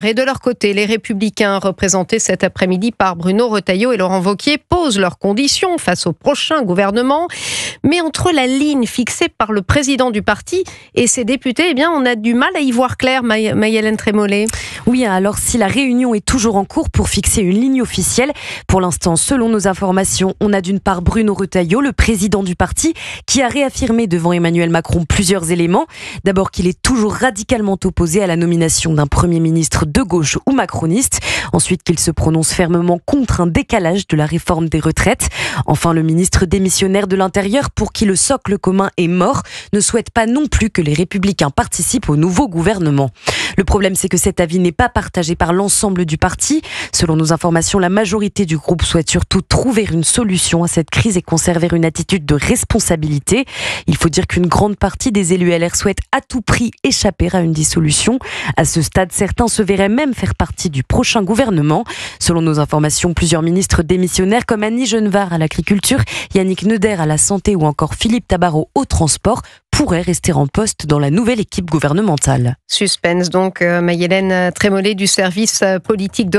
Et de leur côté, les Républicains, représentés cet après-midi par Bruno Retailleau et Laurent Wauquiez, posent leurs conditions face au prochain gouvernement. Mais entre la ligne fixée par le président du parti et ses députés, on a du mal à y voir clair, Maï-Hélène Trémollet. Oui, alors si la réunion est toujours en cours pour fixer une ligne officielle, pour l'instant, selon nos informations, on a d'une part Bruno Retailleau, le président du parti, qui a réaffirmé devant Emmanuel Macron plusieurs éléments. D'abord qu'il est toujours radicalement opposé à la nomination d'un Premier ministre de gauche ou macroniste. Ensuite qu'il se prononce fermement contre un décalage de la réforme des retraites. Enfin, le ministre démissionnaire de l'Intérieur, pour qui le socle commun est mort, ne souhaite pas non plus que les Républicains participent au nouveau gouvernement. Le problème, c'est que cet avis n'est pas partagé par l'ensemble du parti. Selon nos informations, la majorité du groupe souhaite surtout trouver une solution à cette crise et conserver une attitude de responsabilité. Il faut dire qu'une grande partie des élus LR souhaitent à tout prix échapper à une dissolution. À ce stade, certains se verraient même faire partie du prochain gouvernement. Selon nos informations, plusieurs ministres démissionnaires comme Annie Genevard à l'agriculture, Yannick Neuder à la santé ou encore Philippe Tabarot au transport pourraient rester en poste dans la nouvelle équipe gouvernementale. Suspense donc, Maï-Hélène Trémollet du service politique de